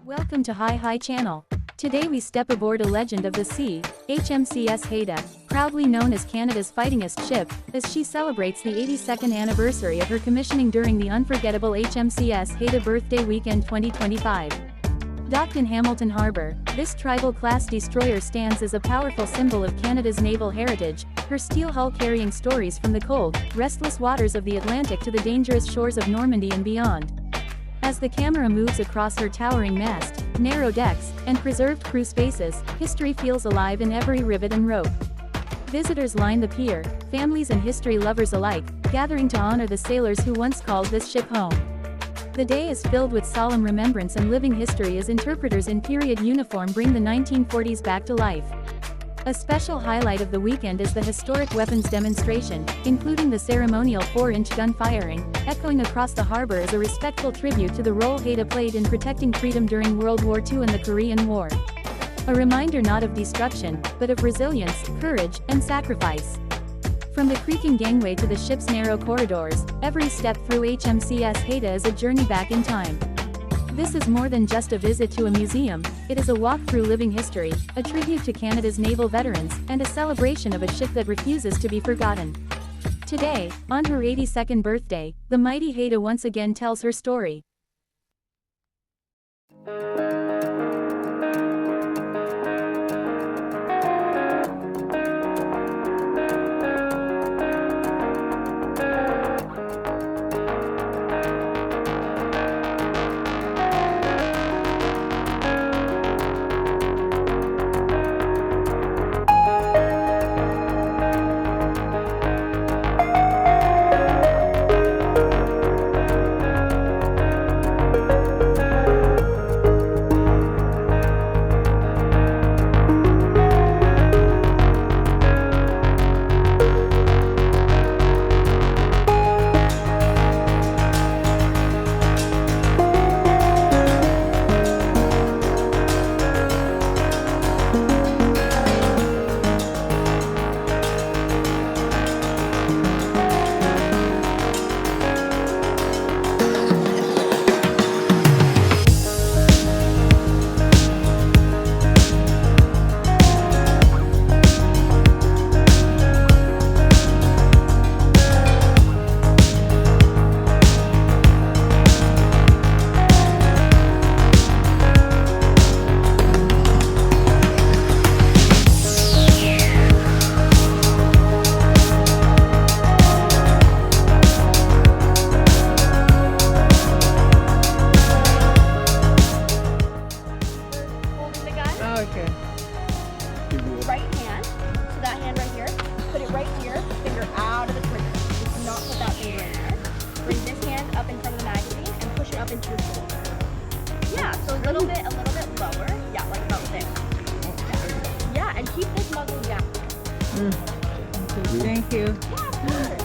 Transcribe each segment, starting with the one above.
Welcome to Hi Channel. Today we step aboard a legend of the sea, HMCS Haida, proudly known as Canada's Fightingest ship, as she celebrates the 82nd anniversary of her commissioning during the unforgettable HMCS Haida Birthday Weekend 2025. Docked in Hamilton Harbour, this tribal-class destroyer stands as a powerful symbol of Canada's naval heritage, her steel hull carrying stories from the cold, restless waters of the Atlantic to the dangerous shores of Normandy and beyond. As the camera moves across her towering mast, narrow decks, and preserved crew spaces, history feels alive in every rivet and rope. Visitors line the pier, families and history lovers alike, gathering to honor the sailors who once called this ship home. The day is filled with solemn remembrance and living history as interpreters in period uniform bring the 1940s back to life. A special highlight of the weekend is the historic weapons demonstration, including the ceremonial 4-inch gun firing, echoing across the harbor as a respectful tribute to the role Haida played in protecting freedom during World War II and the Korean War. A reminder not of destruction, but of resilience, courage, and sacrifice. From the creaking gangway to the ship's narrow corridors, every step through HMCS Haida is a journey back in time. This is more than just a visit to a museum, it is a walk through living history, a tribute to Canada's naval veterans, and a celebration of a ship that refuses to be forgotten. Today, on her 82nd birthday, the mighty Haida once again tells her story. Right hand, so that hand right here, put it right here, finger out of the trigger. Do not put that finger in there. Bring this hand up in front of the magazine and push it up into your shoulder. Yeah, so a little bit lower. Yeah, like about this. Yeah, and keep this muzzle down. Thank you. Yeah, of course.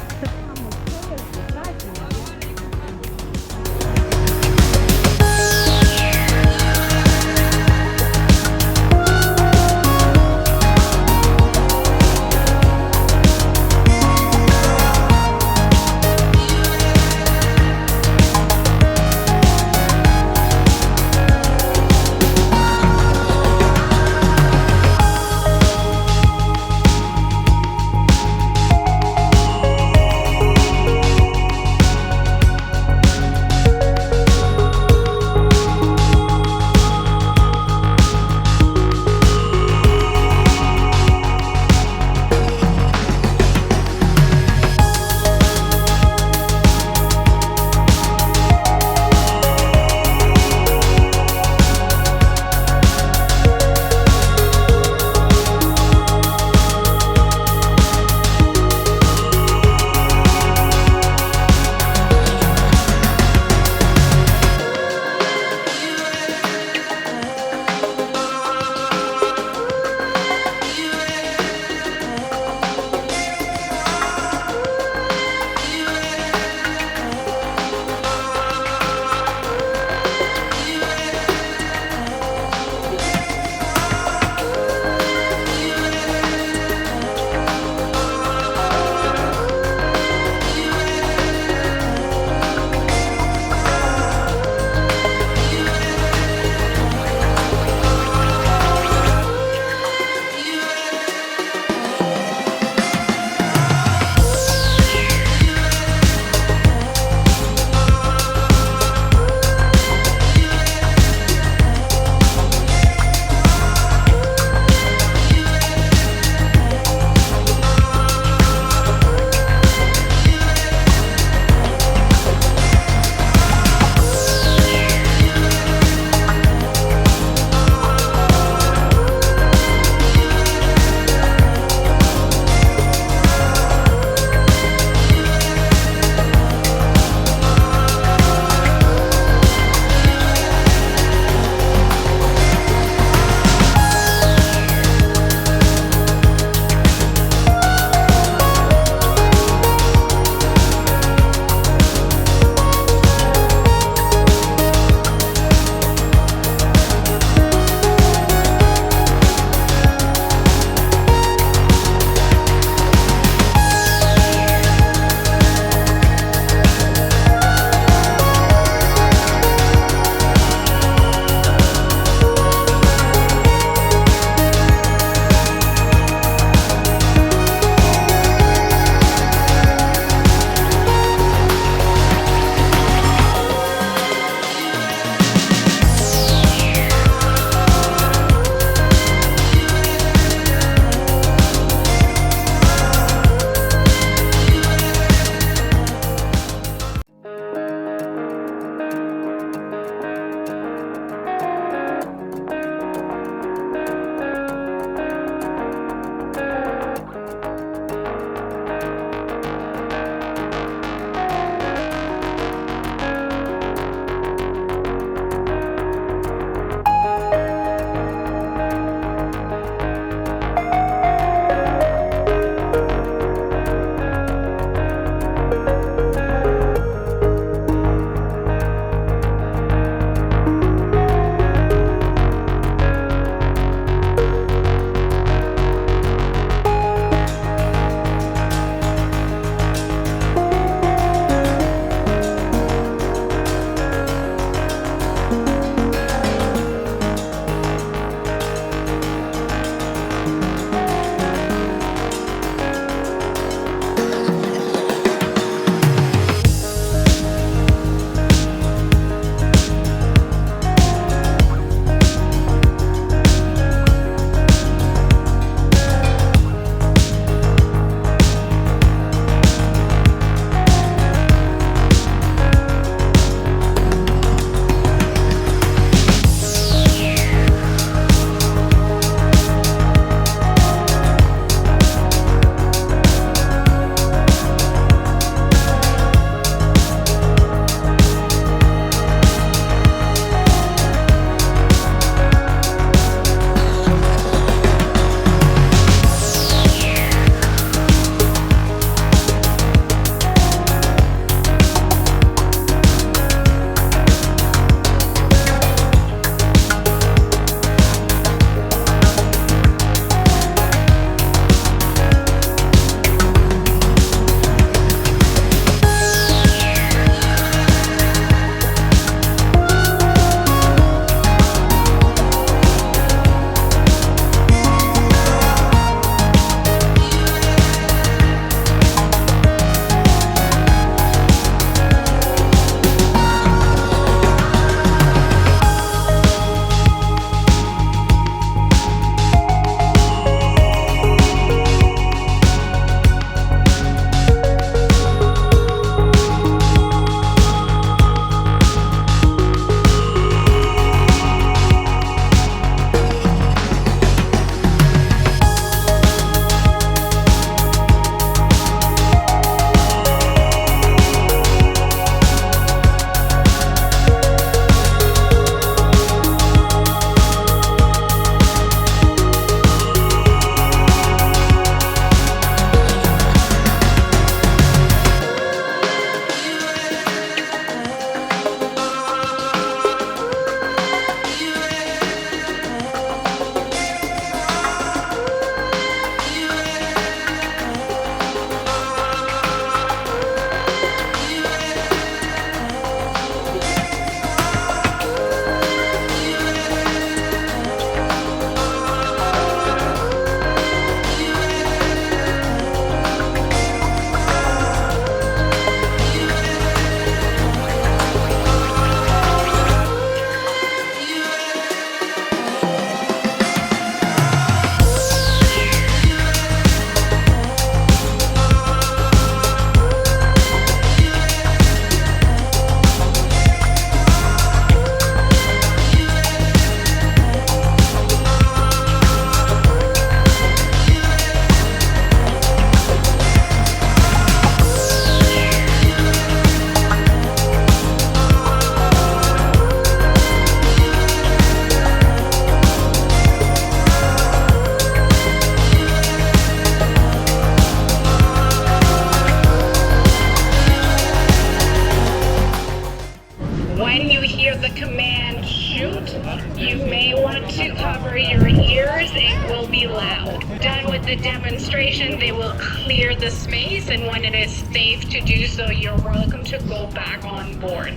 when you hear the command shoot, you may want to cover your ears. It will be loud. Done with the demonstration, they will clear the space, and when it is safe to do so, you're welcome to go back on board.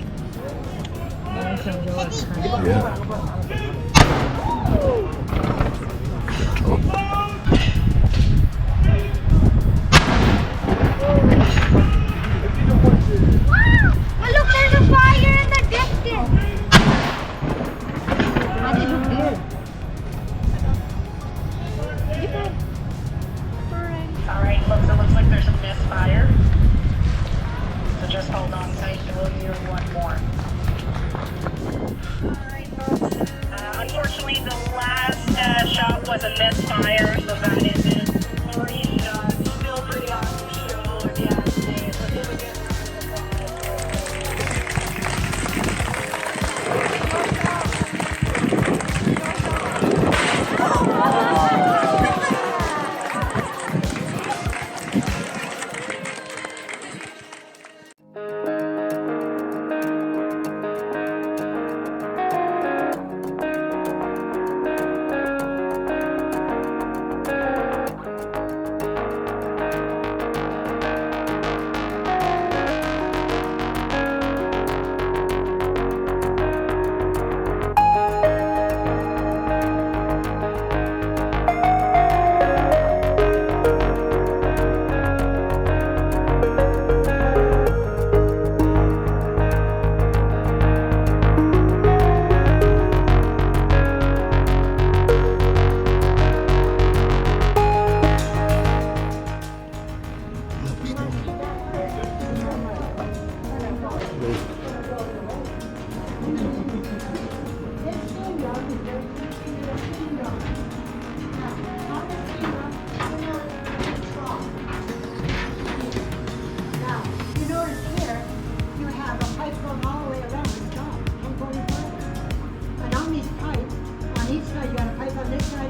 Look, there's a fire in the distance. How did you feel? Alright, folks, it looks like there's a misfire. So just hold on tight, we'll hear one more. Alright, folks. Unfortunately, the last shot was a misfire, so that is it. 3 shots. Still pretty awesome show, if you ask me. So here we go.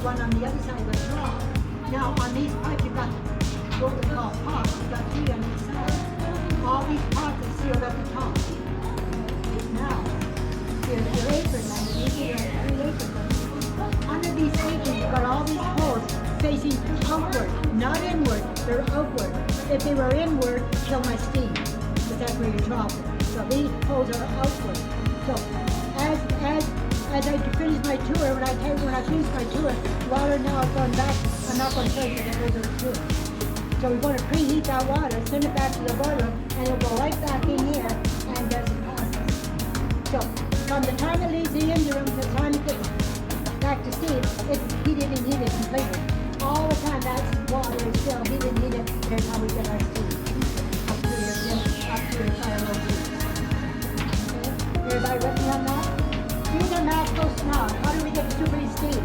One on the other side of the draw. Now on these pipes you've got what we call pots. You've got 3 on each side. All these pots are sealed at the top. Now, here's your apron underneath here, 3 aprons. Under these aprons you've got all these holes facing outward, not inward, they're outward. If they were inward, kill my steam, because that's where your drop is. So these holes are outward. So as I finish my tour, when I finish my tour, water now is going back. I'm not going to tell you that it goes to tour. So we're going to preheat that water, send it back to the boiler, and it'll go right back in here and does the process. So from the time it leaves the engine room to the time it gets back to steam, it's heated and heated completely. All the time that water is still heated and heated. Here's how we get our steam. Up to your fire road. Okay? Everybody with me on that? These are Masco snot. How do we get super steam?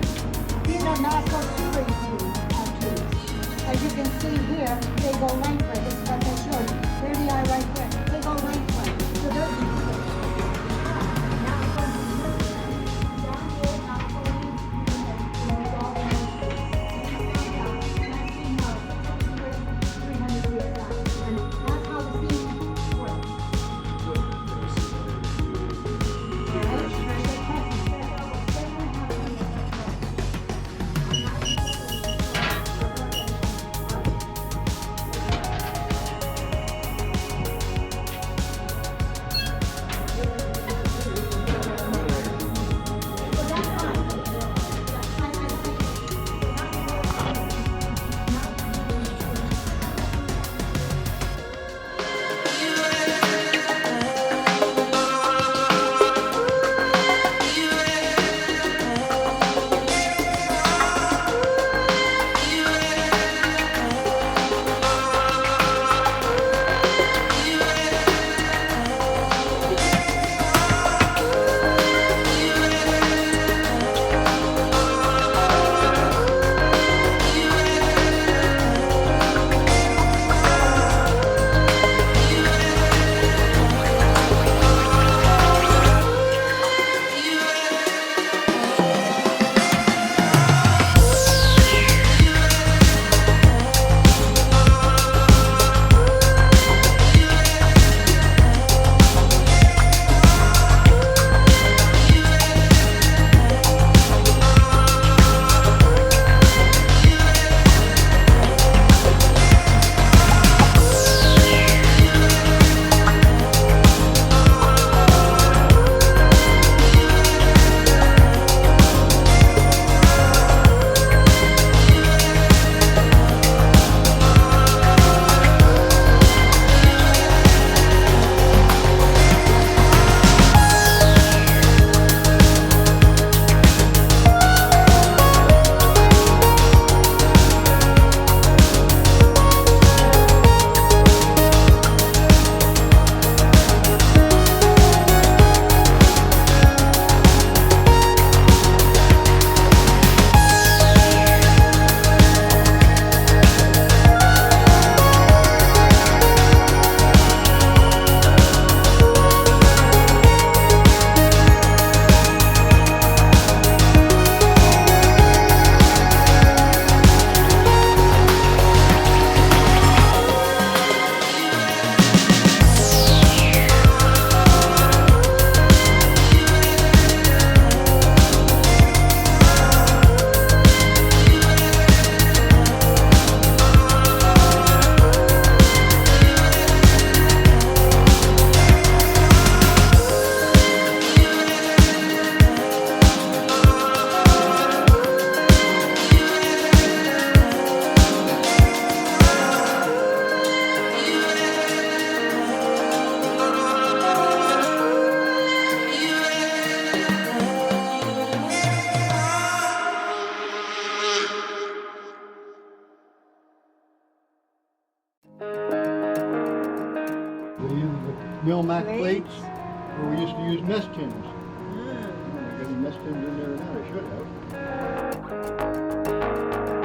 These are Masco super tubes. As you can see here, they go lengthwise. This is what they show you. There they are right there. They go lengthwise. So they're easy. Now it's going to be down here, now it's going in, and it's all in. 300 degrees down. And that's how the steam works. mess tins. I got any mess tins in there now, I should have.